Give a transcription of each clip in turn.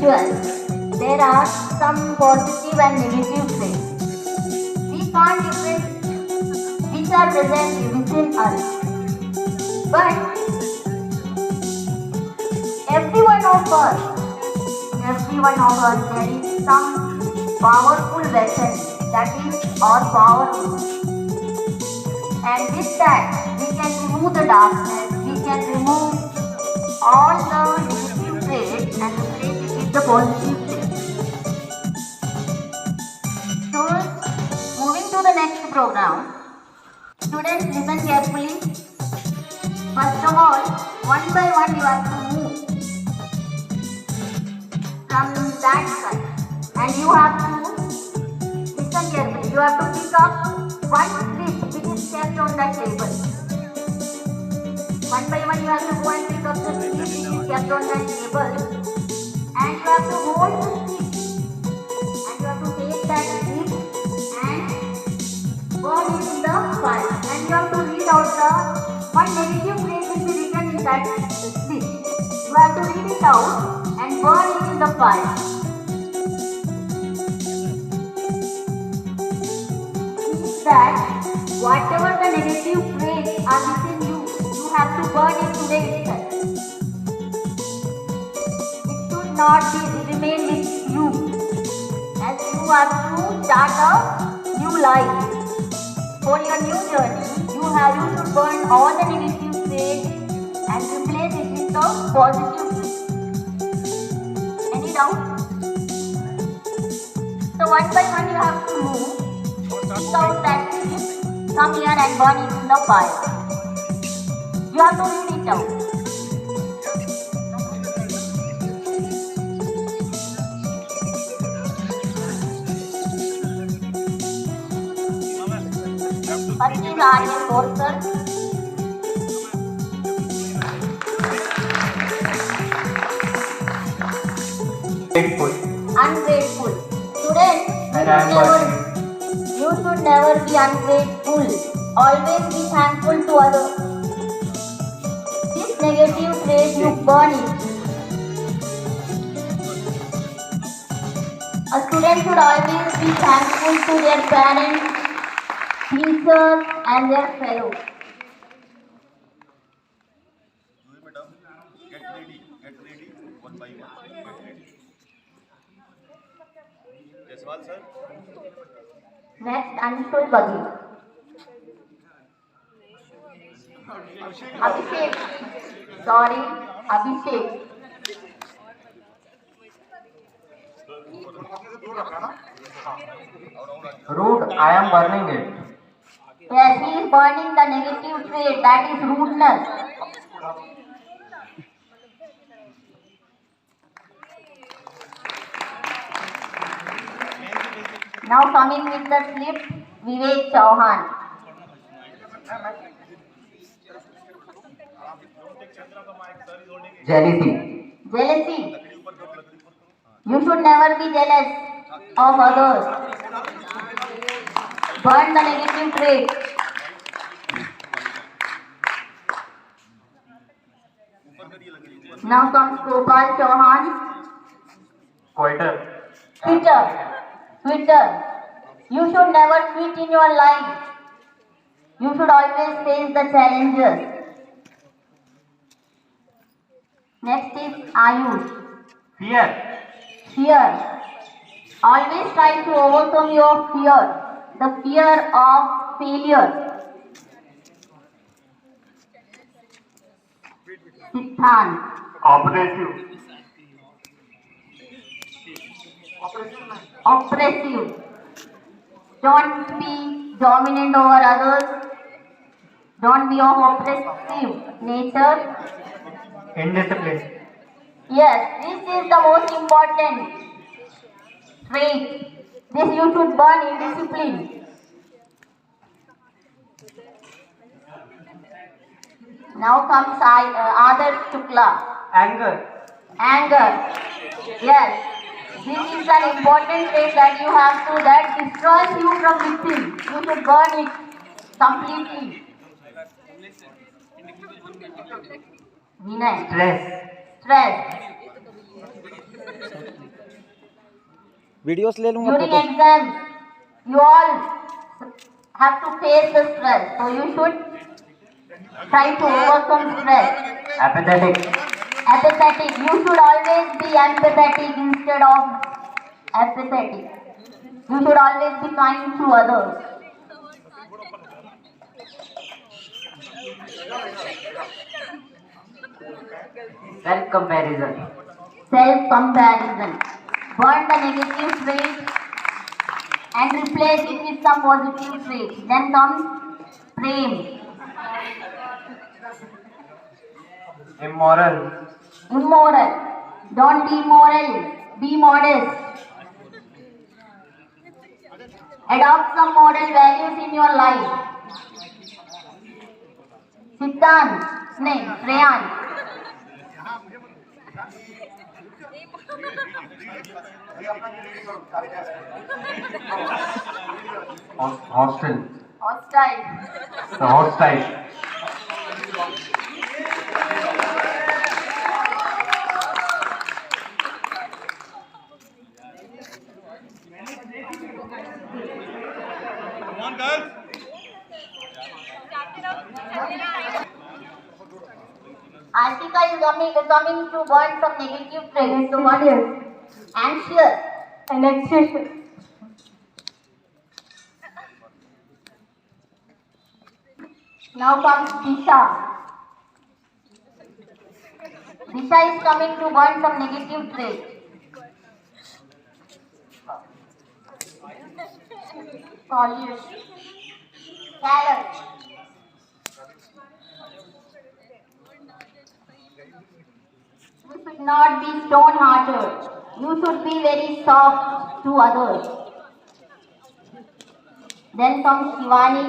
individual, there are some positive and negative traits. We can't differentiate which are present within us. But every one of us, there is some powerful weapon that is our power. And with that, we can remove the darkness, we can remove all the negative traits and replace it with the positive traits. So, moving to the next program, students listen carefully. First of all, one by one you have to move from that side, and you have to listen carefully. You have to pick up one slip which is kept on that table. One by one you have to go and pick up the slip which is kept on that table, and you have to hold the slip, and you have to take that slip and burn it in the fire, and you have to read out the one negative phrase will be written in that slip. You have to read it out and burn it in the fire. Means that whatever the negative traits are within you, you have to burn it today itself. It should not remain with you, as you have to start a new life. For your new journey, you should burn all the negative traits and replace it with the positive traits. Any doubt? So one by one you have to move, pick out that slip, come here and burn it in the fire. You have to read it out. First is Aryan Borkar. Grateful. Ungrateful. Students, And I am working. you should never be ungrateful. Always be thankful to others. This negative trait, you burn it. A student should always be thankful to their parents, teachers and their fellows. Get ready, one by one, get ready. Jaswal sir. Next, Anshul Bagi. Abhishek. Sorry, Abhishek. Rude, I am burning it. Yes, he is burning the negative trait, that is rudeness. Now coming with the slip, Vivek Chauhan. Jealousy. Jealousy. You should never be jealous of others. Burn the negative trait. Now comes Gopal Chauhan. Quitter. Quitter. You should never quit in your life. You should always face the challenges. Next is Ayush. Fear. Always try to overcome your fear. The fear of failure. Siddhant. Oppressive. Don't be dominant over others. Don't be of oppressive nature. Indiscipline. Yes, this is the most important trait. This you should burn in discipline. Now comes Adarsh Shukla. Anger. Yes. This is an important trait that you have to, that destroys you from within. You should burn it completely. Vinay. Stress. Stress. Videos ले लूंगा During photo. exams, you all have to face the stress. So you should try to overcome stress. Apathetic. Apathetic. You should always be empathetic instead of apathetic. You should always be kind to others. Self-comparison. Self-comparison. Burn the negative traits and replace it with some positive traits. Then comes prem. Immoral. Immoral. Don't be immoral. Be modest. Adopt some moral values in your life. Siddhant. Shreyan. Hostile. Hostile. The hostile. Come on, girls. Artika is coming to burn some negative traits. So what is anxious and anxious. Now comes Disha. Disha is coming to burn some negative traits. Polish. Carrot. You should not be stone-hearted. You should be very soft to others. Then comes Shivani.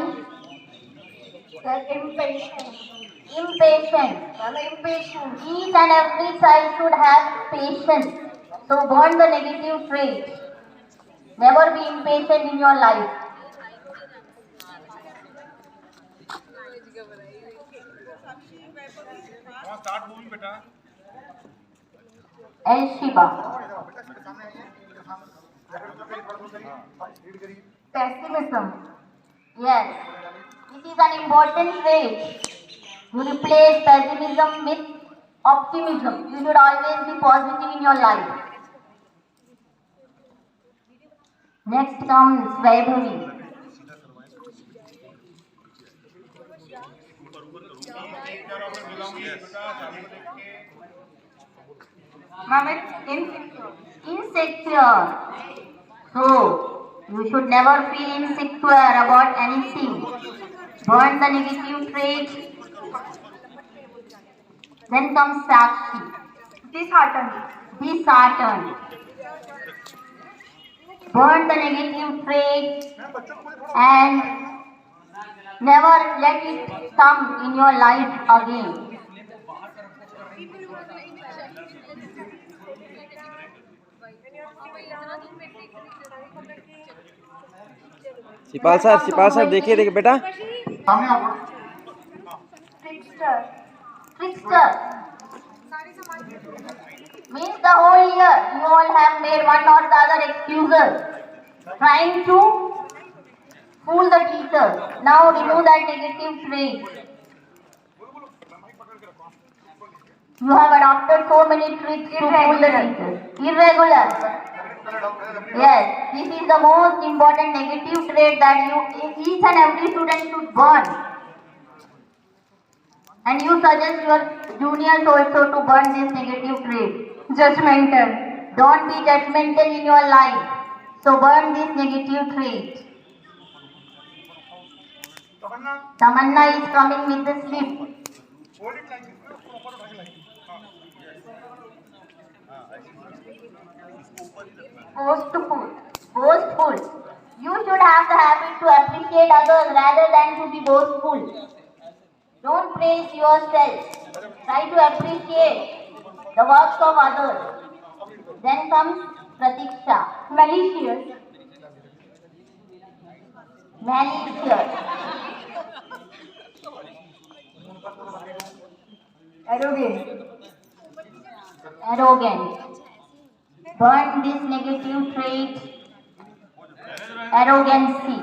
Impatient. Impatient. Each and every child should have patience. So burn the negative trait. Never be impatient in your life. Come on, start moving, beta. El Shiba. Pessimism. Yes. This is an important trait. You replace pessimism with optimism. You should always be positive in your life. Next comes Vaibhavi. Insecure. So, you should never feel insecure about anything. Burn the negative trait. Then comes Sakshi. Disheartened. Burn the negative trait and never let it come in your life again. Shipal sir देखिए बेटा। Trickster. Means the whole year you all have made one or the other excuses, trying to fool the teachers. Now remove that negative trait. You have adopted so many tricks to fool the teachers. Irregular. Yes, this is the most important negative trait that each and every student should burn. And you suggest your juniors also to burn this negative trait. Judgmental. Don't be judgmental in your life. So burn this negative trait. Tamanna is coming with the slip. Boastful. You should have the habit to appreciate others rather than to be boastful. Don't praise yourself. Try to appreciate the works of others. Then comes Pratiksha. Malicious. Arrogant. Burn this negative trait, arrogancy,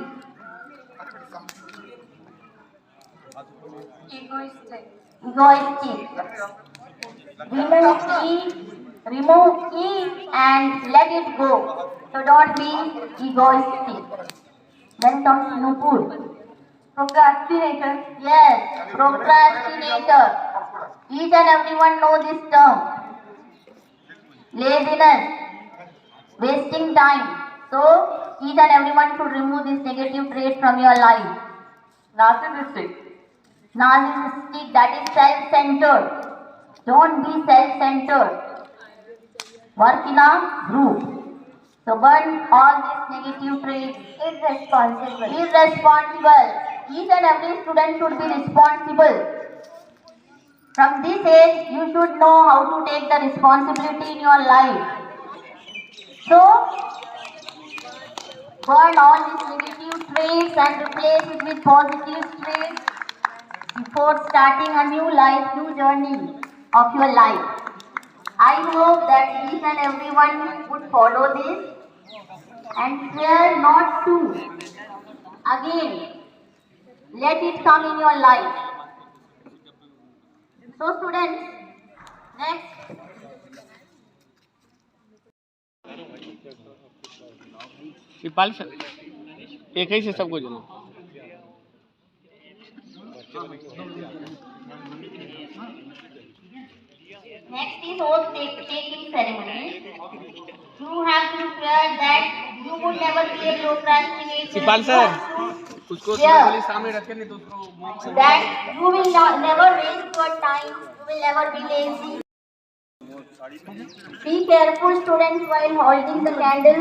egoistic. Remove E and let it go. So don't be egoistic. Then comes Nupur. Procrastinator. Yes, procrastinator. Each and everyone know this term. Laziness, wasting time. So each and everyone should remove this negative trait from your life. Narcissistic. Narcissistic, that is self-centered. Don't be self-centered. Work in a group. So burn all these negative traits. Irresponsible. Irresponsible. Each and every student should be responsible. From this age, you should know how to take the responsibility in your life. So, burn all these negative traits and replace it with positive traits before starting a new life, new journey of your life. I hope that each and everyone would follow this and fear not to. Again, let it come in your life. So students, next. Shipal sir एक ही से सबको चलो Next is oath taking ceremony. You have to swear that you would never be a procrastinator. Shipal sir उसको थोड़ी सामने रख के नहीं तो उसको that you will not, never waste your time. You will never be lazy. Be careful, students, while holding the candle.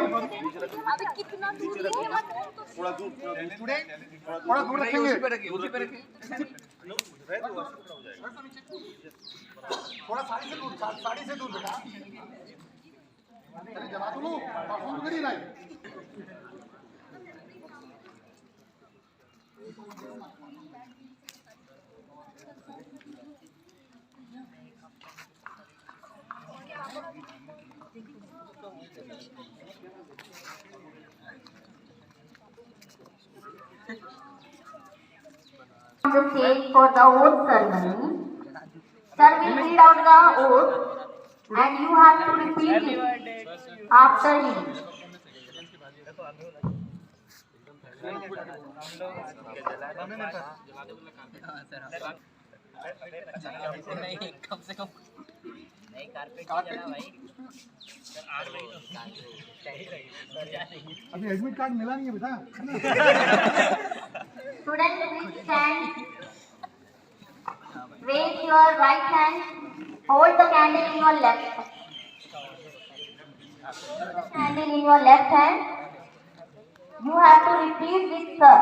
थोड़ा दूर रखेंगे उसी पे रखें थोड़ा साड़ी से दूर बेटा अरे जला तो लो फोन करी ना On the stage for the oath ceremony. Sir will read out the oath and you have to repeat it after him. कम से कम नहीं कारपेट जला भाई अभी एडमिट कार्ड मिला नहीं है बेटा Students, please stand. Raise your right hand. Hold the candle in your left hand. Hold the candle in your left hand. You have to repeat this, sir.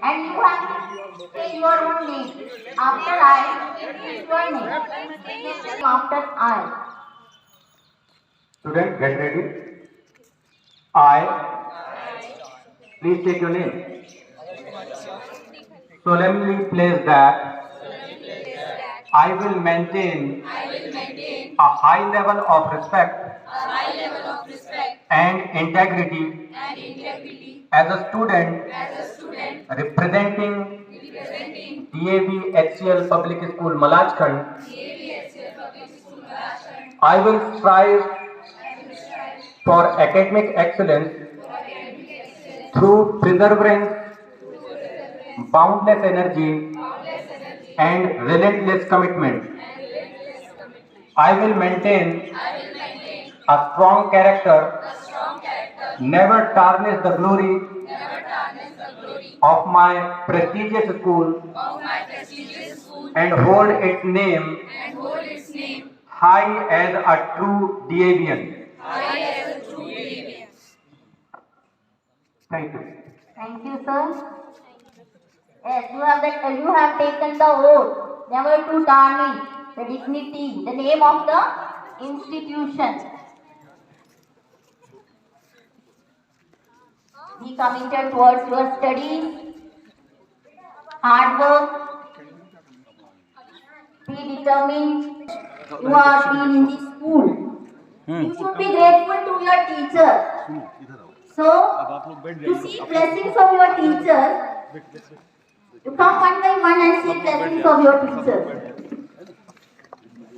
And you have to say your own name. After I, repeat your name. After I. Student, get ready. I, please take your name. Solemnly pledge that I will maintain a high level of respect and integrity as a student representing DAV HCL Public School Malajkhand. I will strive for academic excellence through perseverance, boundless energy, and relentless commitment. I will maintain a strong character, never tarnish the glory of my prestigious school, and hold its name high as a true DAVian. Thank you. Thank you, sir. Yes, you have taken the oath never to tarnish the dignity, the name of the institution. Be committed towards your studies, hard work, be determined. You are being in the school. You should be grateful to your teacher. So, to see blessings of your teacher, you come one by one and see blessings of your teacher.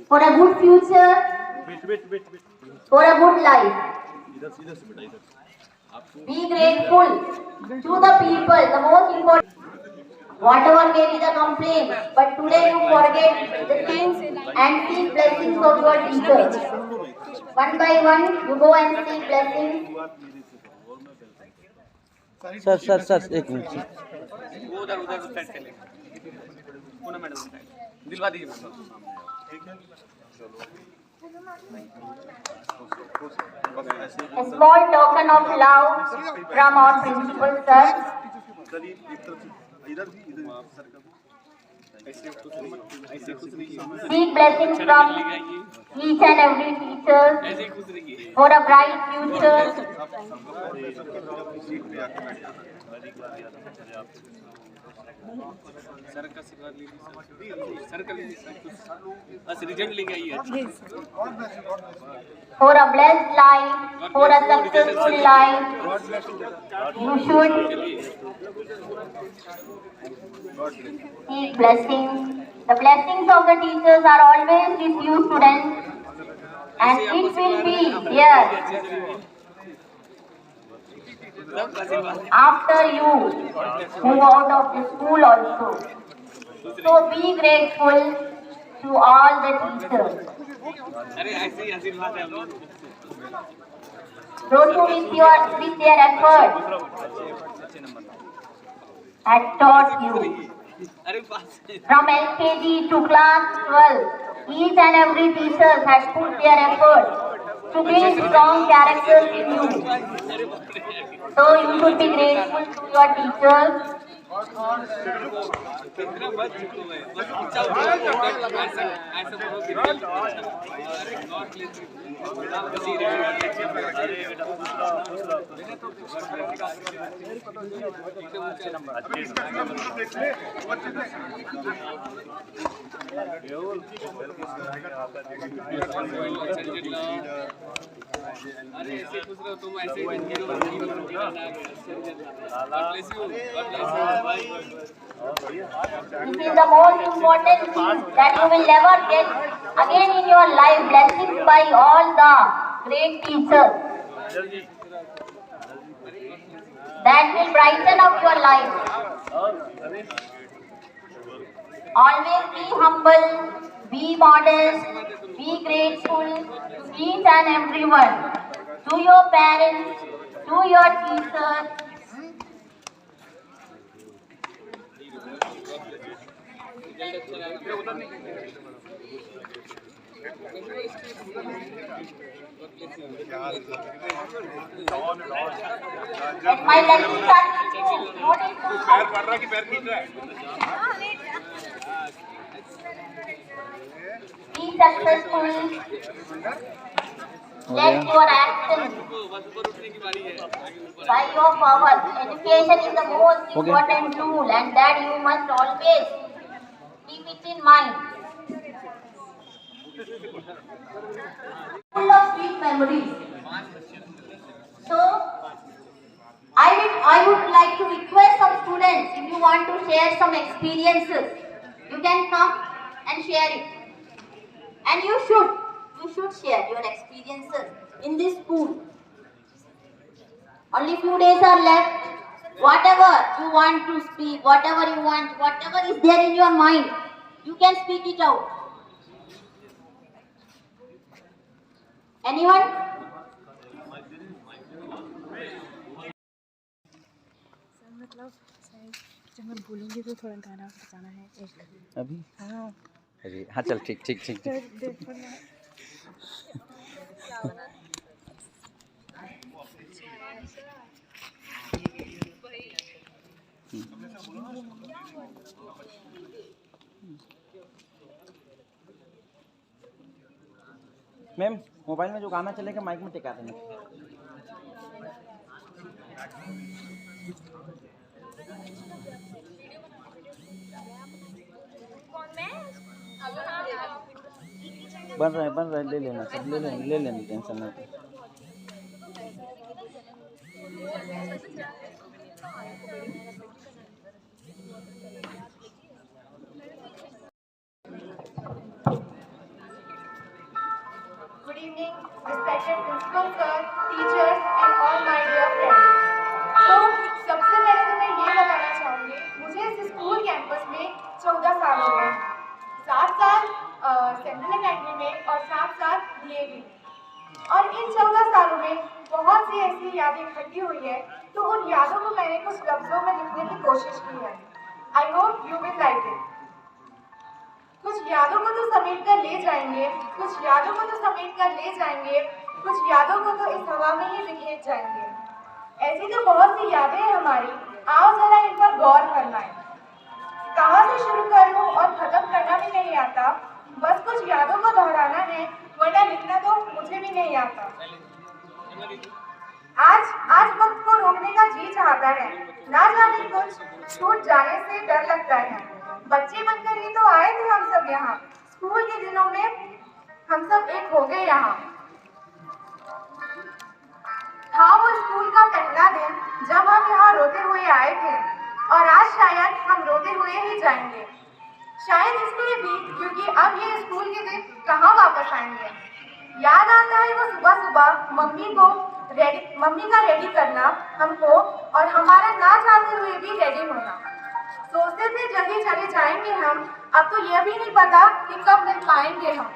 For a good future, for a good life. Be grateful to the people, the most important. Whatever may be the complaint, but today you forget the things and see blessings of your teachers. One by one, you go and see blessings. Sir एक minute sir. वो उधर उधर उस side से लेंगे Poonam madam उस side दिलवा दीजिए madam A small token of love from our principal sir. Seek blessings from each and every teacher for a bright future. Sir का आशीर्वाद लीजिए सर का लीजिए बस रिजल्ट लेके आइए For a blessed life, for a successful life, you should seek blessings. The blessings of the teachers are always with you, students, and it will be here after you move out of the school also. So be grateful to all the teachers. अरे ऐसे ही आशीर्वाद है हम लोग Those who with their effort had taught you. अरे पास From LKG to class 12, each and every teacher has put their effort to build strong characters in you. So you should be grateful to your teachers. कितना बच चुके हैं बस ऊंचा ऐसा ऐसा बोलो कि अरे गॉड ब्लेस यू आप किसी अरे ऐसे खुश रहो तुम ऐसे ही बन के रहो God bless you This is the most important thing that you will never get again in your life. Blessings by all the great teachers. That will brighten up your life. Always be humble, be modest, be grateful to each and everyone, to your parents, to your teachers. My lessons are notice पैर पड़ रहा कि पैर खींच रहा है be successful. Let your actions by your power. Education is the most important tool, and that you must always keep it in mind. Full of sweet memories. So, I would like to request some students, if you want to share some experiences, you can come and share it. And you should share your experiences in this school. Only few days are left. Whatever you want to speak, whatever you want, whatever is there in your mind, you can speak it out. Anyone? मतलब जब मैं बोलूँगी तो थोड़ा गाना बजाना है एक अभी हाँ अरे हाँ चल ठीक ठीक ठीक ठीक। देखो ना मैम मोबाइल में जो गाना चलेगा माइक में टिका देना। बन रहा है, ले लेना सब, ले लेना, टेंशन ना। Good evening, respected principal sir, teachers and all my dear friends. तो सबसे पहले तो मैं ये बताना चाहूँगी, मुझे इस स्कूल कैंपस में 14 साल हो गए, 7 साल सेंट्रल अकेडमी में और 7 साल DAV। और इन 14 सालों में बहुत सी ऐसी यादें इकट्ठी हुई है, तो उन यादों को मैंने कुछ लफ्जों में लिखने की कोशिश की है। I hope you will like it. कुछ यादों को तो समेट कर ले जाएंगे, कुछ यादों को तो समेट कर ले जाएंगे, कुछ यादों को तो इस हवा में ही बिखेर जाएंगे। ऐसी तो बहुत सी यादें हैं हमारी, आओ जरा इन पर गौर करना है। कहाँ से शुरू करूं और खत्म करना भी नहीं आता, बस कुछ यादों को दोहराना है, वरना लिखना तो मुझे भी नहीं आता। आज वक्त को रोकने का जी चाहता है, ना जाने कुछ छूट जाने से डर लगता है। बच्चे बनकर ही तो आए थे हम सब यहाँ, स्कूल के दिनों में हम सब एक हो गए यहाँ। था वो स्कूल का पहला दिन जब हम यहाँ रोते हुए आए थे, और आज शायद हम रोते हुए ही जाएंगे। शायद इसलिए भी क्योंकि अब ये स्कूल के दिन कहाँ वापस आएंगे। याद आता है वो सुबह सुबह मम्मी का रेडी करना हमको, और हमारा ना चाहते हुए भी रेडी होना। सोचते थे जल्दी चले जाएंगे हम, अब तो यह भी नहीं पता कि कब मिल पाएंगे हम।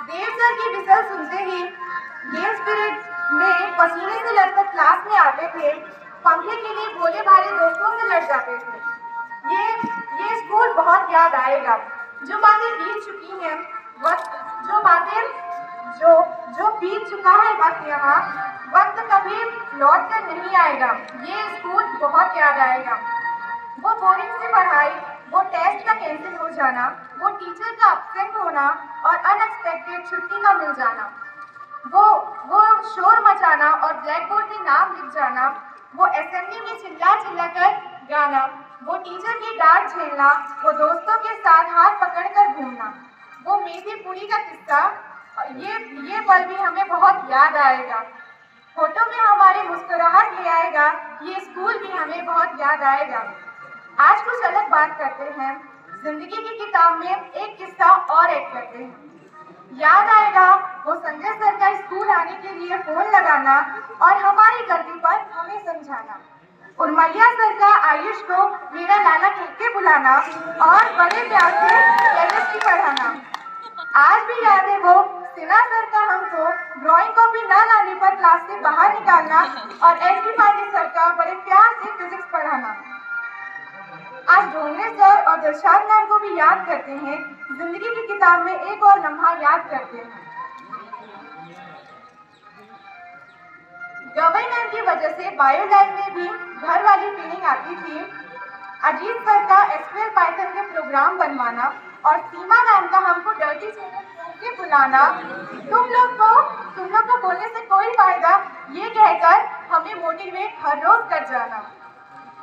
देव सर की विसल सुनते ही गेम्स पीरियड में पसीने से लड़कर क्लास में आते थे, पंखे के लिए भोले भाले दोस्तों से लड़ जाते थे। ये स्कूल बहुत याद आएगा, जो बातें बीत चुकी हैं, जो बीत चुका है वक्त यहाँ, वक्त कभी लौट कर नहीं आएगा। ये स्कूल बहुत याद आएगा। वो बोरिंग सी पढ़ाई, वो टेस्ट का कैंसिल हो जाना, वो टीचर का अपसेंट होना और अनएक्सपेक्टेड छुट्टी का मिल जाना, वो शोर मचाना और ब्लैक बोर्ड में नाम लिख जाना, वो असेंबली में चिल्ला कर गाना, वो टीचर की डांट झेलना, वो दोस्तों के साथ हाथ पकड़कर घूमना, वो मेथी पूरी का किस्सा, ये पल भी हमें बहुत याद आएगा। फोटो में हमारी मुस्कुराहट ले आएगा, ये स्कूल भी हमें बहुत याद आएगा। आज कुछ अलग बात करते हैं, जिंदगी की किताब में एक किस्सा और ऐड करते हैं। याद आएगा वो संजय सर का स्कूल आने के लिए फोन लगाना और हमारी गलती पर हमें समझाना, उर्मलिया सर का आयुष को मेरा नाना कह के बुलाना और बड़े प्यार से केमिस्ट्री पढ़ाना। आज भी याद है वो सिन्हा सर का हमको ड्राइंग कॉपी न लाने पर क्लास से बाहर निकालना और एस.डी. पांडे सर का बड़े प्यार से फिजिक्स पढ़ाना। आज ढोंगरे सर और दिलशाद मैम को भी याद करते हैं, जिंदगी की किताब में एक और लम्हा याद करते हैं। गवई मैम की वजह से बायो लैब में भी घर वाली फीलिंग आती थी। अजीत सर का एसक्यूएल पाइथन के प्रोग्राम बनवाना और सीमा मैम का हमको डर्टी चैनल के बुलाना, तुम लोग को बोलने से कोई फायदा, ये कहकर हमें मोटिवेट हर रोज कर जाना।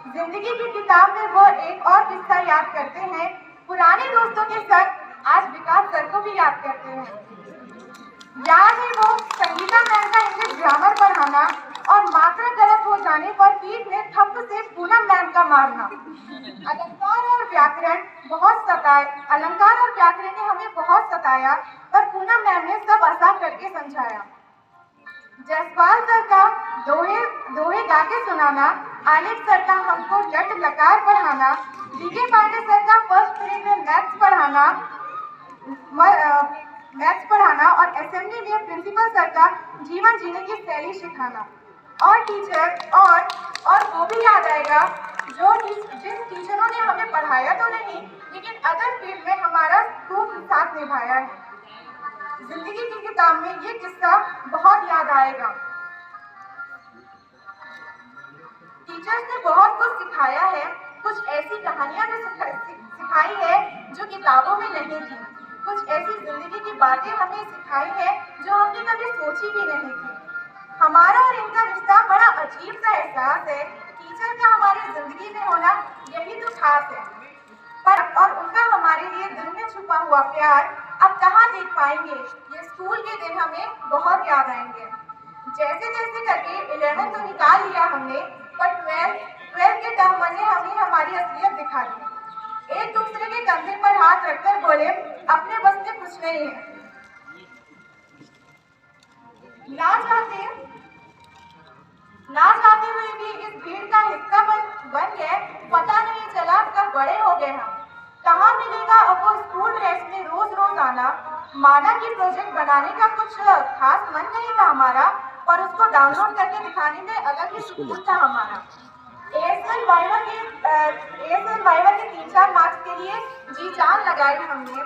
जिंदगी की किताब में वो एक और किस्सा याद करते हैं, पुराने दोस्तों के साथ आज विकास सर को भी याद करते हैं। याद है वो संगीता मैम का इंग्लिश ग्रामर पढ़ाना और मात्रा गलत हो जाने पर पीठ में थप्प से पूनम मैम का मारना। अलंकार और व्याकरण ने हमें बहुत सताया, पर पूनम मैम ने सब आसान करके समझाया। जसपाल सर का दोहे गा के सुनाना, आलिफ सर का हमको लट लकार पढ़ाना, डी.के. पांडे सर का फर्स्ट पीरियड में मैथ्स पढ़ाना और असेंबली में प्रिंसिपल सर का जीवन जीने की शैली सिखाना। और टीचर और वो भी याद आएगा जिन टीचरों ने हमें पढ़ाया तो नहीं, लेकिन अदर फील्ड में हमारा खूब साथ निभाया है। जिंदगी की किताब में ये किस्सा बहुत याद आएगा। टीचर्स ने बहुत कुछ सिखाया है, कुछ ऐसी कहानियां भी सिखाई है जो किताबों में नहीं थी, कुछ ऐसी जिंदगी की बातें हमें सिखाई है जो हमने कभी सोची भी नहीं थी। हमारा और इनका रिश्ता बड़ा अजीब सा एहसास है। टीचर का हमारी जिंदगी में होना यही तो खास है, और उनका हमारे लिए दिल में छुपा हुआ प्यार अब कहाँ देख पाएंगे। ये स्कूल के दिन हमें बहुत याद आएंगे। जैसे जैसे करके 11 तो निकाल लिया हमने, पर 12 के टर्म ने हमें हमारी असलियत दिखा दी। एक दूसरे के कंधे पर हाथ रखकर बोले, अपने बस में कुछ नहीं है। ना चाहते हुए भी इस भीड़ का हिस्सा बन गए। पता नहीं चला कब बड़े हो गए हम। कहाँ मिलेगा अब वो स्कूल ड्रेस में रोज रोज आना। माना कि प्रोजेक्ट बनाने का कुछ खास मन नहीं था हमारा, पर उसको डाउनलोड करके दिखाने में अलग ही सुकून था हमारा। ASL वाइवा के 3-4 मार्क्स के लिए जी जान लगाई हमने।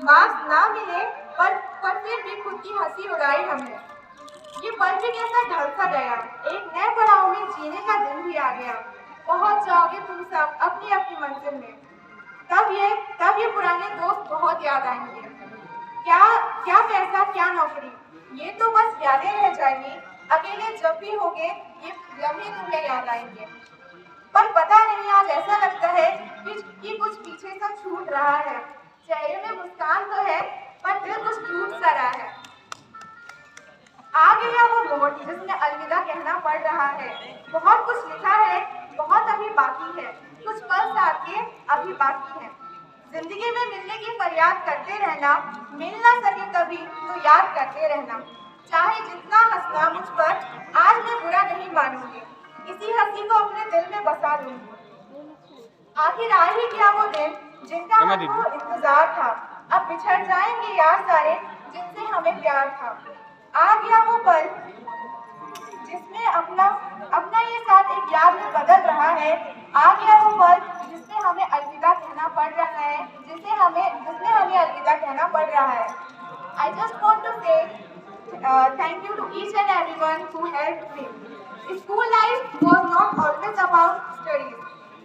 मार्क्स ना मिले पर फिर भी खुद की हंसी उड़ाई हमने। ये पल भी कैसा ढल सा गया। एक नए पड़ाव में जीने का दिन भी आ गया। पहुंच जाओगे तुम सब अपनी अपनी मंजिल में। तब ये पुराने दोस्त बहुत याद आएंगे। क्या पैसा, क्या नौकरी, ये तो बस यादें रह जाएंगी। अकेले जब भी होगे ये लम्हे तुम्हें याद आएंगे। पर पता नहीं आज ऐसा लगता है कि कुछ पीछे सा छूट रहा है। चेहरे में मुस्कान तो है पर दिल कुछ टूट सा रहा है। आ गया वो मोड़ जिसमें अलविदा कहना पड़ रहा है। बहुत कुछ लिखा है, बहुत अभी बाकी है। कुछ पल साथ के अभी बाकी है। जिंदगी में मिलने की फरियाद करते रहना, मिल ना सके कभी तो याद करते रहना। चाहे जितना हंसना मुझ पर, आज मैं बुरा नहीं मानूंगी। इसी हंसी को अपने दिल में बसा लूंगी। आखिर आ ही गया वो दिन जिनका हमको इंतजार था। अब बिछड़ जाएंगे यार सारे जिनसे हमें प्यार था। आ गया वो पल जिसमें अपना ये साथ एक याद में बदल रहा है। आ गया वो पल जिसमें हमें अलविदा कहना पड़ रहा है, जिसमें हमें अलविदा कहना पड़ रहा है। I just want to say thank you to each and everyone who helped me. School life was not always about studies.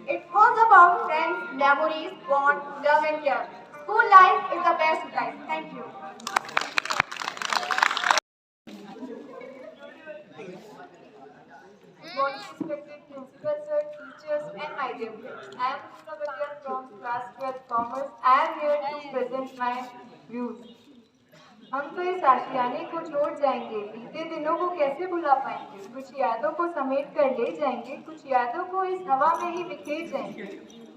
It was about friends, memories, bond, love and care. School life is the best life. Thank you. Respected principal sir, teachers and my dear friends. I am Sunavadya from class 12 Commerce. I am here to present my views. हम तो इस आशियाने को छोड़ जाएंगे, बीते दिनों को कैसे भुला पाएंगे। कुछ यादों को समेट कर ले जाएंगे, कुछ यादों को इस हवा में ही बिखेर जाएंगे।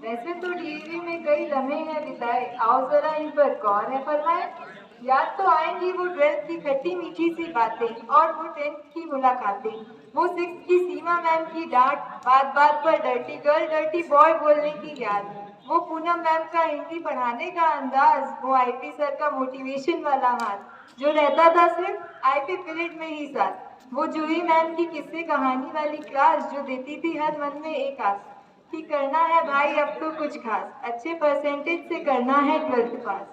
वैसे तो डीवी में कई लम्हे हैं बिताए, आओ जरा इन पर गौर है फरमाए। याद तो आएंगी वो 12th की खट्टी मीठी सी बातें और वो 10th की मुलाकातें। वो 6th की सीमा मैम की डांट, बात बात पर डर्टी गर्ल डर्टी बॉय बोलने की याद। वो पूनम मैम का हिंदी पढ़ाने का अंदाज, वो आईपी सर का मोटिवेशन वाला हाथ जो रहता था सिर्फ आईपी पीरियड में ही साथ। वो जूही मैम की किस्से कहानी वाली क्लास जो देती थी हर मन में एक आस कि करना है भाई अब तो कुछ खास, अच्छे परसेंटेज से करना है 12th पास।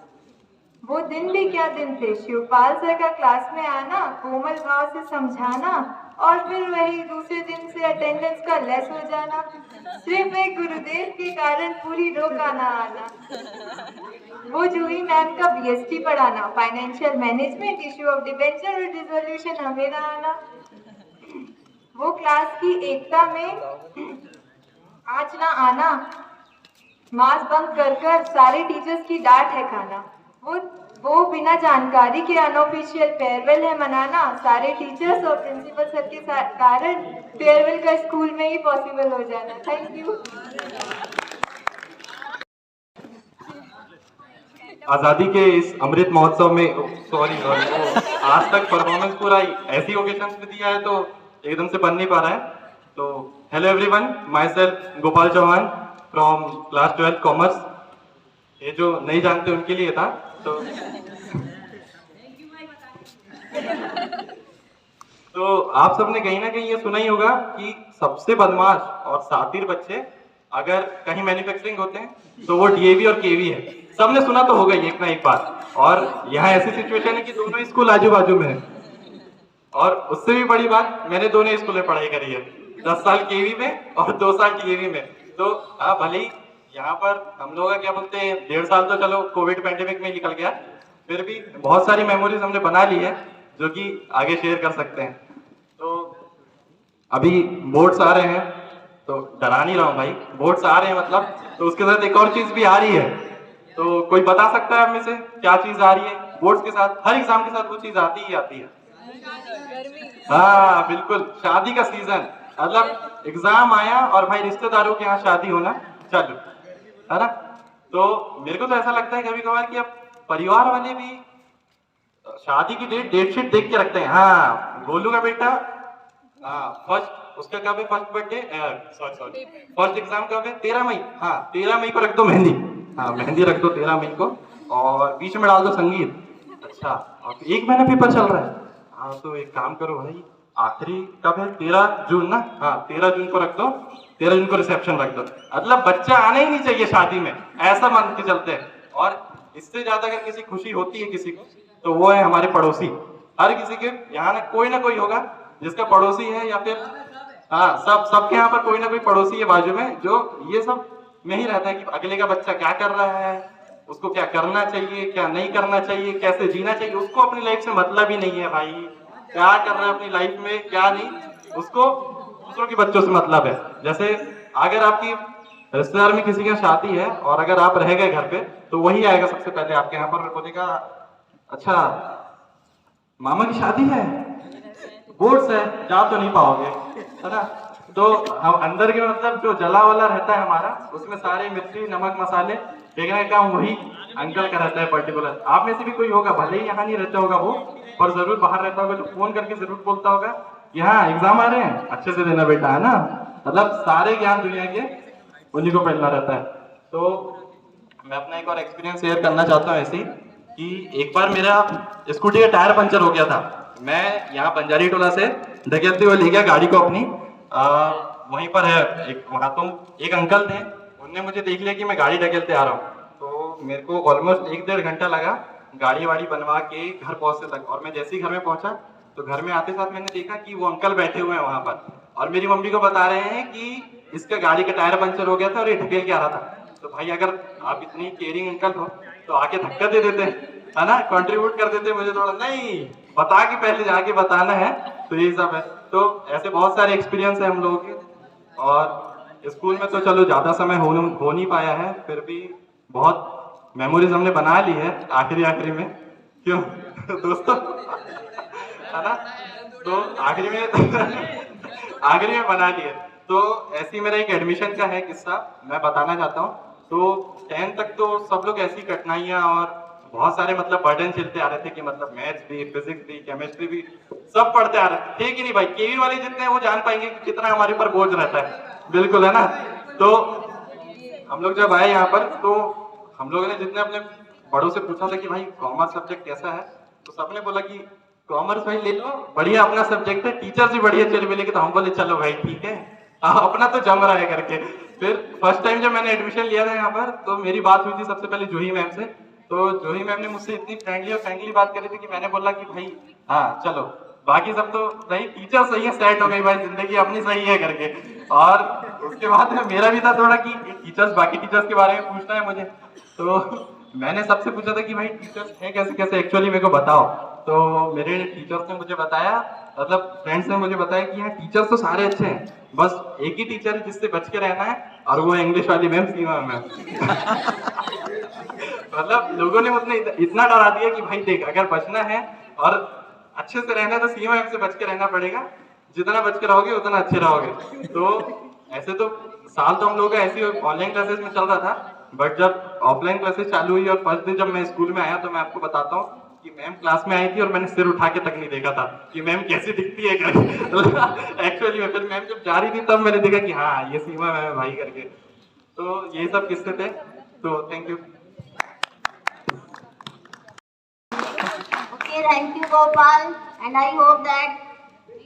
वो दिन भी क्या दिन थे, शिवपाल सर का क्लास में आना, कोमल भाव से समझाना और फिर वही दूसरे दिन से अटेंडेंस का लेस हो जाना। सिर्फ एक गुरुदेव के कारण पूरी रो का ना आना। वो जूही मैम का बीएसटी पढ़ाना, financial management, issue of debenture और डिसोल्यूशन हमें ना आना। वो क्लास की एकता में आज ना आना, मास बंक कर सारे टीचर्स की डांट है खाना। वो बिना जानकारी के अनऑफिशियल फेयरवेल है मनाना, सारे टीचर्स और प्रिंसिपल सर के कारण फेयरवेल का स्कूल में ही पॉसिबल हो जाना। Thank you. आज़ादी के इस अमृत महोत्सव में आज तक परफॉर्मेंस पूरा ऐसी ओकेजन में दिया है तो एकदम से बन नहीं पा रहा है। तो hello everyone, myself Gopal Chauhan from class 12 commerce. ये जो नहीं जानते उनके लिए था। तो आप सबने कहीं ना कहीं ये सुना ही होगा कि सबसे बदमाश और शातिर बच्चे अगर कहीं मैन्युफैक्चरिंग होते हैं तो वो डीएवी और केवी है। सबने सुना तो होगा एक ना एक बात। और यहाँ ऐसी सिचुएशन है कि दोनों स्कूल आजू बाजू में है और उससे भी बड़ी बात, मैंने दोनों स्कूल में पढ़ाई करी है, 10 साल केवी में और 2 साल डीएवी में। तो भले ही यहाँ पर हम लोग क्या बोलते हैं 1.5 साल तो चलो कोविड पैंडेमिक में निकल गया, फिर भी बहुत सारी मेमोरीज हमने बना ली है जो कि आगे शेयर कर सकते हैं। तो अभी बोर्ड्स आ रहे हैं तो डरा नहीं रहा हूँ भाई, बोर्ड्स आ रहे हैं मतलब, तो उसके साथ एक और चीज भी आ रही है तो कोई बता सकता है हमें से क्या चीज आ रही है? बोर्ड्स के साथ, हर एग्जाम के साथ वो चीज आती ही आती है। हाँ बिल्कुल, शादी का सीजन, मतलब एग्जाम आया और भाई रिश्तेदारों के यहाँ शादी होना चालू, है ना? तो मेरे को तो ऐसा लगता है कभी कभार कि अब परिवार वाले भी शादी की डेट शीट देख के रखते हैं। हाँ, गोलू का बेटा फर्स्ट, उसका कब है first birthday, sorry first exam कब है? 13 मई। हाँ 13 मई को रख दो मेहंदी। हाँ मेहंदी रख दो 13 मई को, और बीच में डाल दो संगीत। अच्छा, और तो 1 महीना पेपर चल रहा है। हाँ तो एक काम करो भाई, आखिरी कब है? 13 जून ना? हाँ 13 जून को रख दो, 13 जून को रिसेप्शन रख दो। मतलब बच्चा आना ही नहीं चाहिए शादी में, ऐसा मान के चलते हैं। और इससे ज्यादा अगर किसी खुशी होती है किसी को, तो वो है हमारे पड़ोसी। हर किसी के यहाँ ना कोई होगा जिसका पड़ोसी है, या फिर हाँ सबके यहाँ पर कोई ना कोई पड़ोसी है बाजू में, जो ये सब में ही रहता है कि अगले का बच्चा क्या कर रहा है, उसको क्या करना चाहिए, क्या नहीं करना चाहिए, कैसे जीना चाहिए। उसको अपनी लाइफ से मतलब ही नहीं है भाई, क्या कर रहा है अपनी लाइफ में क्या नहीं, उसको दूसरों के बच्चों से मतलब है। जैसे अगर आपकी रिश्तेदार में किसी की शादी है और अगर आप रह गए घर पे, तो वही आएगा सबसे पहले आपके यहाँ पर, बोलेगा अच्छा मामा की शादी है, बोर्ड्स है, जा तो नहीं पाओगे, है ना? तो हम अंदर के मतलब जो जला वाला रहता है हमारा, उसमें सारे मिर्ची नमक मसाले फेंकने का काम वही अंकल का रहता है पर्टिकुलर। आप में से भी कोई होगा, भले ही यहाँ नहीं रहता होगा वो, पर जरूर बाहर रहता होगा, जो फोन करके जरूर बोलता होगा यहाँ एग्जाम आ रहे हैं, अच्छे से देना बेटा, है ना? मतलब सारे ज्ञान दुनिया के उन्हीं को फैलना रहता है। तो मैं अपना एक और एक्सपीरियंस शेयर करना चाहता हूँ ऐसे ही, कि एक बार मेरा स्कूटी का टायर पंचर हो गया था। मैं यहाँ बंजारी टोला से ढकेलते हुए ले गया गाड़ी को अपनी, वहीं पर है एक, वहाँ तो एक अंकल थे, उनने मुझे देख लिया कि मैं गाड़ी ढकेलते आ रहा हूँ, तो मेरे को ऑलमोस्ट 1-1.5 घंटा लगा गाड़ी वाड़ी बनवा के घर पहुंचने तक। और मैं जैसे ही घर में पहुंचा, तो घर में आते साथ मैंने देखा कि वो अंकल बैठे हुए हैं वहां पर, और मेरी मम्मी को बता रहे हैं कि इसका गाड़ी का टायर पंचर हो गया था और ये ढकेल के आ रहा था। तो भाई अगर आप इतनी केयरिंग अंकल हो तो आके धक्का दे देते, है ना, कंट्रीब्यूट कर देते मुझे थोड़ा, नहीं बता के पहले जाके बताना है। तो यही सब है। तो ऐसे बहुत सारे एक्सपीरियंस है हम लोगों के, और स्कूल में तो चलो ज्यादा समय हो नहीं पाया है, फिर भी बहुत मेमोरीज हमने बना ली है आखिरी में, क्यों दोस्तों, है ना? तो आखिरी में बना ली है। तो ऐसी मेरा एक एडमिशन का है किस्सा, मैं बताना चाहता हूँ। तो 10th तक तो सब लोग ऐसी कठिनाइयाँ और बहुत सारे मतलब बर्डन चलते आ रहे थे कि मतलब मैथ्स भी, फिजिक्स भी, केमिस्ट्री भी, सब पढ़ते आ रहे थे कि नहीं भाई? केवी वाले जितने हैं वो जान पाएंगे कि कितना हमारे ऊपर बोझ रहता है, बिल्कुल, है ना? तो हम लोग जब आए यहाँ पर, तो हम लोगों ने जितने अपने बड़ों से पूछा था कि भाई कॉमर्स सब्जेक्ट कैसा है, तो सबने बोला कि कॉमर्स भाई ले लो, बढ़िया अपना सब्जेक्ट है, टीचर्स भी बढ़िया चल मिलेंगे। तो हम बोले चलो भाई ठीक है, अपना तो जम रहा है करके। फिर फर्स्ट टाइम जब मैंने एडमिशन लिया था यहाँ पर, तो मेरी बात हुई थी सबसे पहले जूही मैम से। तो जूही मैम ने मुझसे इतनी फ्रेंकली बात करी थी कि मैंने बोला कि भाई हाँ चलो, बाकी सब तो नहीं, टीचर सही है, सेट हो गई भाई, जिंदगी अपनी सही है करके। और उसके बाद मेरा भी था थोड़ा कि टीचर्स, बाकी टीचर्स के बारे में पूछना है मुझे। तो मैंने सबसे पूछा था कि भाई टीचर्स है कैसे कैसे एक्चुअली मेरे को बताओ। तो मेरे टीचर्स ने मुझे बताया, मतलब फ्रेंड्स ने मुझे बताया कि यहाँ टीचर्स तो सारे अच्छे हैं, बस एक ही टीचर है जिससे बच के रहना है, और वो इंग्लिश वाली मैम, सीमा मैम। मतलब लोगों ने मुझे इतना डरा दिया कि भाई देख, अगर बचना है और अच्छे से रहना है तो सीमा मैम से बच के रहना पड़ेगा, जितना बच के रहोगे उतना अच्छे रहोगे। तो ऐसे तो साल तो हम लोग का ऐसे ऑनलाइन क्लासेस में चल रहा था, बट जब ऑफलाइन क्लासेस चालू हुई और फर्स्ट दिन जब मैं स्कूल में आया, तो मैं आपको बताता हूँ कि मैम क्लास में आई थी और मैंने सिर उठा के तक नहीं देखा था कि मैम कैसी दिखती है करके। एक्चुअली में फिर मैम जब जा रही थी तब मैंने देखा कि हाँ ये सीमा मैम है भाई करके। तो ये सब किस्से थे। तो thank you. Okay, thank you, Gopal, and I hope that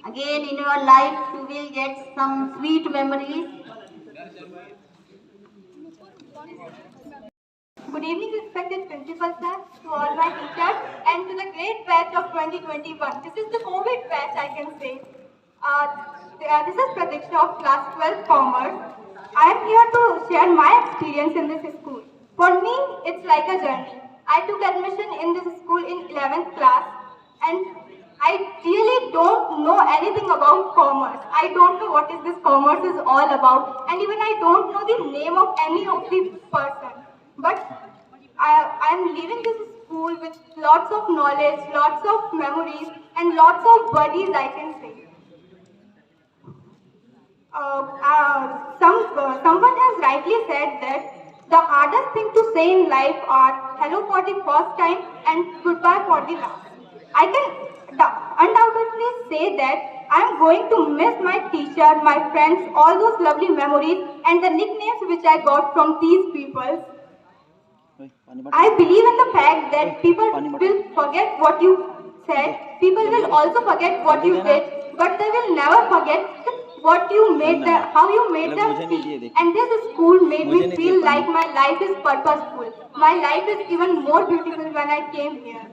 again in your life you will get some sweet memories. Good evening, respected principal sir, to all my teachers, and to the great batch of 2021. This is the COVID batch, I can say. This is Pratiksha of class 12 Commerce. I am here to share my experience in this school. For me, it's like a journey. I took admission in this school in 11th class, and I really don't know anything about commerce. I don't know what is this commerce is all about, and even I don't know the name of any of the person. But I'm leaving this school with lots of knowledge, lots of memories, and lots of buddies, I can say. Someone has rightly said that the hardest thing to say in life are hello for the first time and goodbye for the last. I can undoubtedly say that I am going to miss my teacher, my friends, all those lovely memories, and the nicknames which I got from these people. ओए, पानी but I believe in the fact that people will forget what you said, people will also forget what you did, but they will never forget what you made, how you made them feel. And this school made me feel like my life is purposeful. My life is even more beautiful when I came here.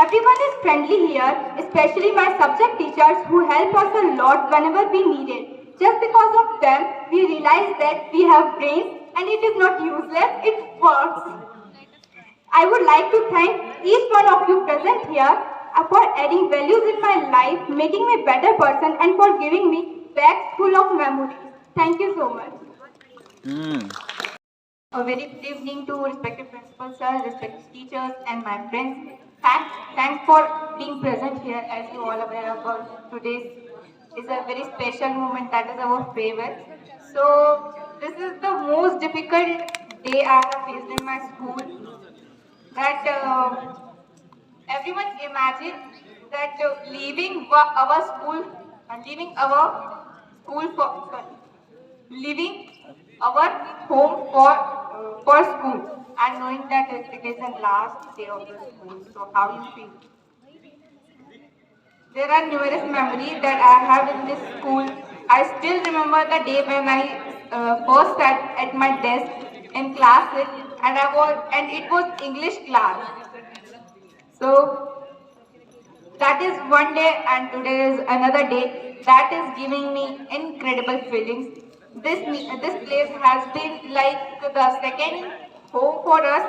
Everyone is friendly here, especially my subject teachers who help us a lot whenever we need it. Just because of them, we realize that we have brains and it is not useless, it works. I would like to thank each one of you present here for adding values in my life, making me a better person, and for giving me bags full of memories. Thank you so much. A very good evening to respected principal sir, respected teachers, and my friends. Thanks for being present here. As you all aware about today is a very special moment, that is our farewell. So this is the most difficult day I have faced in my school. That everyone imagine that leaving our school leaving our home for school, and knowing that it is the last day of the school. So how you feel? There are numerous memories that I have in this school. I still remember the day when I first sat at my desk in class, and it was English class. So that is one day, and today is another day that is giving me incredible feelings. This place has been like the second home for us.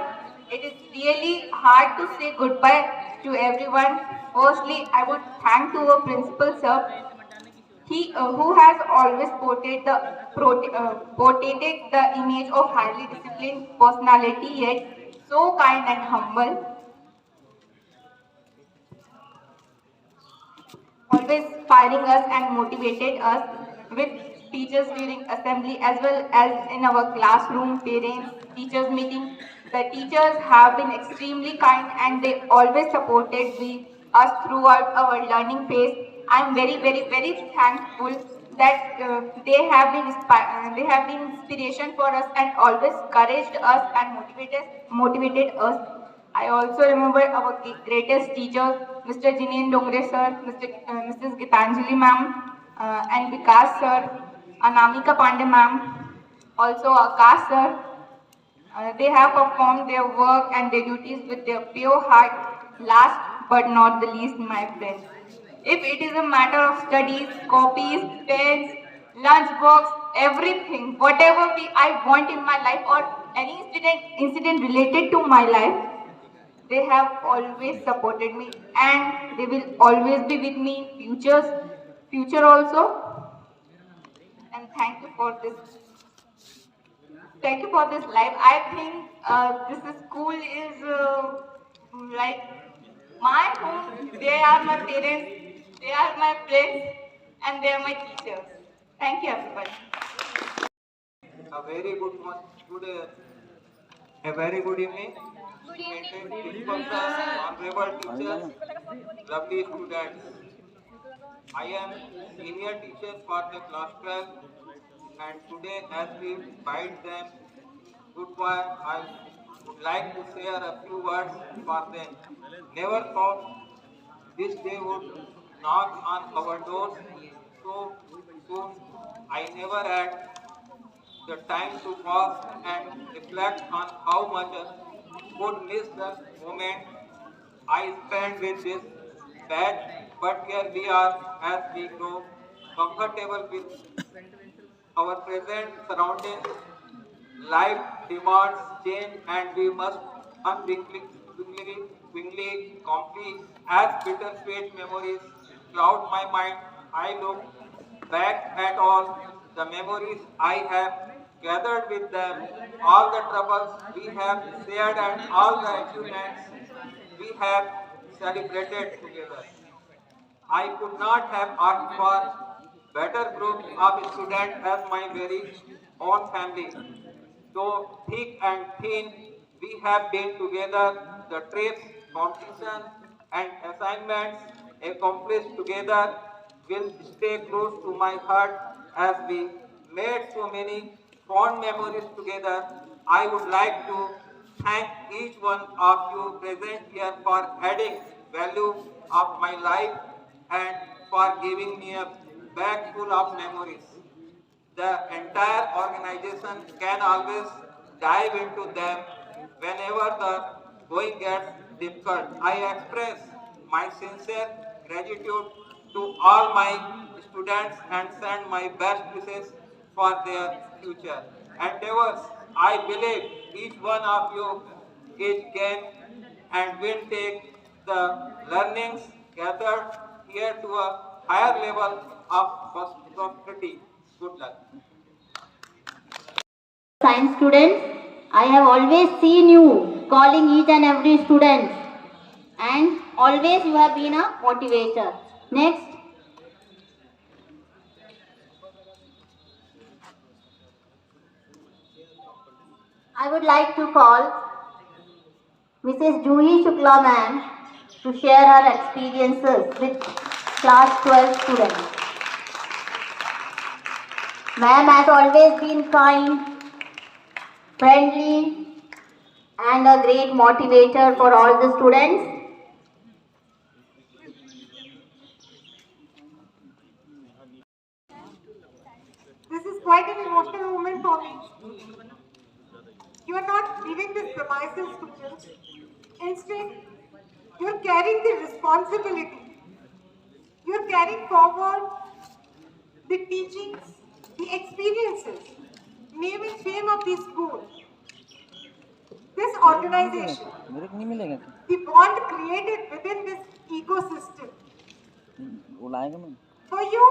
It is really hard to say goodbye to everyone. Firstly, I would thank to our principal sir. He who has always portrayed the image of highly disciplined personality, yet so kind and humble. Always inspiring us and motivated us with teachers during assembly as well as in our classroom, parents, teachers meeting. The teachers have been extremely kind and they always supported us throughout our learning phase. I am very, very, very thankful that they have been inspiration for us and always encouraged us and motivated us. I also remember our greatest teachers, Mr. Jineen Dongre sir, Mrs. Gitanjali ma'am, and Vikas sir, Anamika Pandey ma'am, also Akash sir. They have performed their work and their duties with their pure heart. Last but not the least, my friends. If it is a matter of studies, copies, pens, lunch box, everything, whatever I want in my life or any incident related to my life, they have always supported me and they will always be with me in future also. And thank you for this. Thank you for this life. I think this school is like my home. They are my parents, they are my friends, and they are my teachers. Thank you, everybody. A very a very good evening. Principal sir, honorable teachers, lovely students. I am senior teacher for the class 12, and today as we bid them goodbye, I would like to share a few words for them. Never thought this day would knock on our doors so soon. I never had the time to pause and reflect on how much I would miss the moment I spent with this batch, but here we are as we grow comfortable with our present surroundings. Life demands change and we must unwillingly complete as bittersweet memories cloud my mind. I look back at all the memories I have gathered with them all the troubles we have shared and all the achievements we have celebrated together. I could not have asked for better group of students as my very own family. Though thick and thin, we have been together. The trips, competition, and assignments accomplished together will stay close to my heart as we made so many fond memories together. I would like to thank each one of you present here for adding value of my life and for giving me a bag full of memories. The entire organization can always dive into them whenever the going gets difficult. I express my sincere gratitude to all my students and send my best wishes for their future endeavors. I believe each one of you is can and will take the learnings gathered here to a higher level of prosperity. Good luck. Science students, I have always seen you calling each and every student, and always you have been a motivator. Next, I would like to call Mrs. Juhi Shukla ma'am to share her experiences with class 12 students. Ma'am has always been kind, friendly, and a great motivator for all the students. This is quite an emotional moment for me. You are not leaving this premises, students. Instead, you are carrying the responsibility. You are carrying forward the teachings, the experiences, name and fame of the school. This organization, break नहीं मिलेगा क्या? the bond created within this ecosystem. वो लाएगा मैं For you,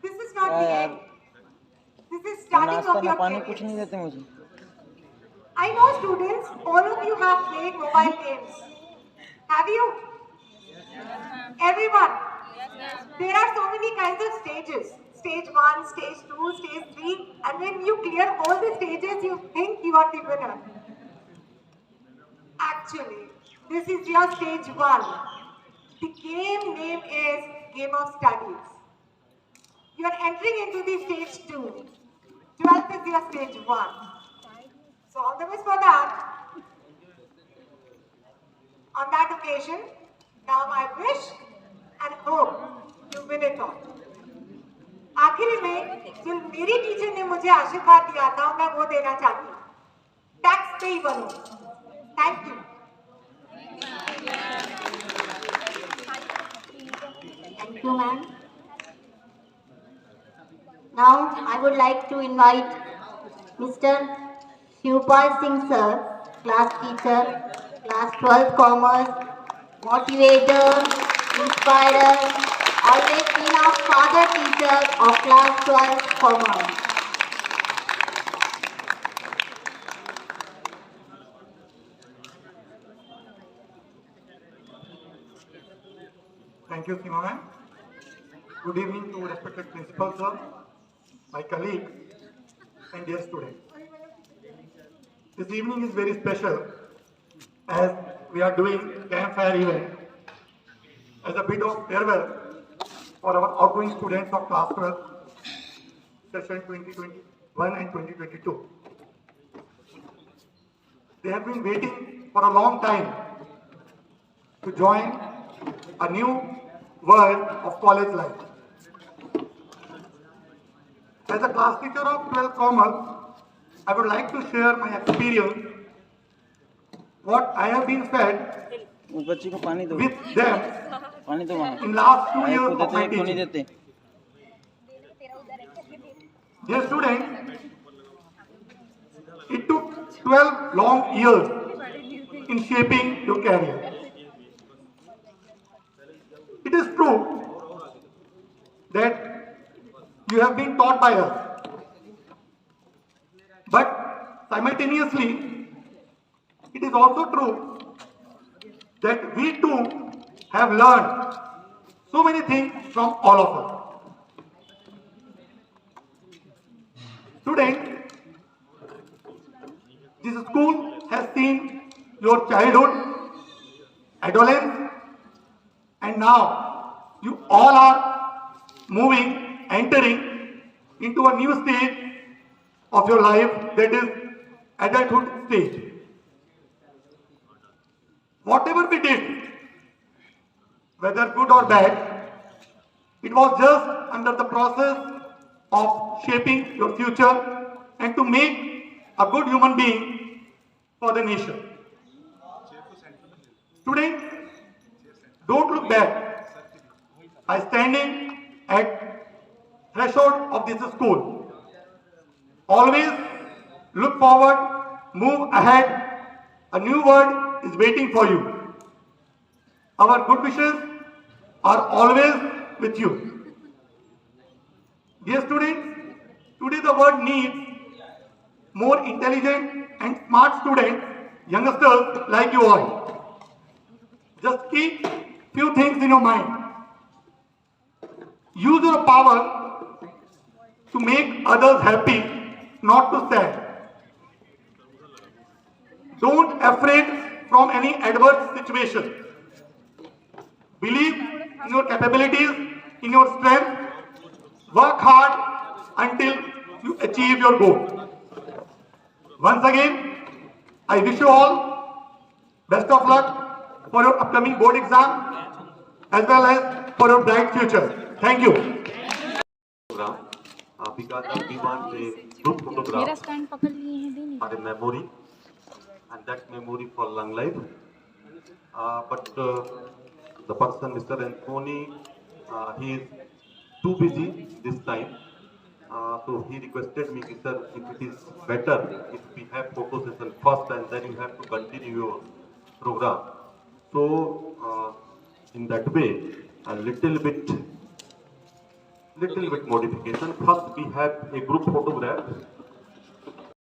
this is not the यार end. This is starting नाश्ता of ना your पानी कुछ नहीं career. देते मुझे I know students, all of you have played mobile games. Have you? Everyone. There are so many kinds of stages. Stage 1, stage 2, stage 3, and when you clear all the stages, you think you are the winner. Actually, this is your stage 1. The game name is Game of Studies. You are entering into the stage 2. 12th is your stage 1. So all the best for that. On that occasion, now I wish and hope you win it all. आखिरी में जो मेरी teacher ने मुझे आशीर्वाद दिया था मैं वो देना चाहती हूँ टैक्स पे ही बनो thank you Thank you, ma'am. Now, I would like to invite Mr. Shivpal Singh sir, class teacher, class 12 commerce, motivator, inspirer, always been our father teacher of class 12 commerce. Thank you, Seema ma'am. Good evening to respected principal sir, my colleague, and dear students. This evening is very special as we are doing campfire event as a bit of farewell for our outgoing students of class 12 session 2021 and 2022. They have been waiting for a long time to join a new world of college life. As a class teacher of 12 Commerce, I would like to share my experience, what I have been fed उस बच्ची को पानी दो with them पानी दो वहाँ in last 2 एक years को of my देते एक को नहीं teaching. देते Dear students, it took 12 long years in shaping your career. It is true that you have been taught by us But simultaneously, it is also true that we too have learned so many things from all of us. Students, this school has seen your childhood, adolescence, and now you all are entering into a new stage of your life, that is adulthood stage. Whatever we did, whether good or bad, it was just under the process of shaping your future and to make a good human being for the nation. Students, don't look back. By standing at threshold of this school, always look forward, move ahead. A new world is waiting for you. Our good wishes are always with you. Dear students, today the world needs more intelligent and smart students, youngsters like you all. Just keep few things in your mind. Use your power to make others happy, not to sad. Don't afraid from any adverse situation. Believe in your capabilities, in your strength. Work hard until you achieve your goal. Once again, I wish you all best of luck for your upcoming board exam as well as for your bright future. Thank you. because we want a group photograph मेरा stand पकड़ लिए हैं दीदी for a memory, and that memory for long life. But the person, Mr. Anthony, he is too busy this time. So he requested me, sir, if it is better if we have photo session first and then you have to continue your program. So in that way, a little bit modification. First we have a group photograph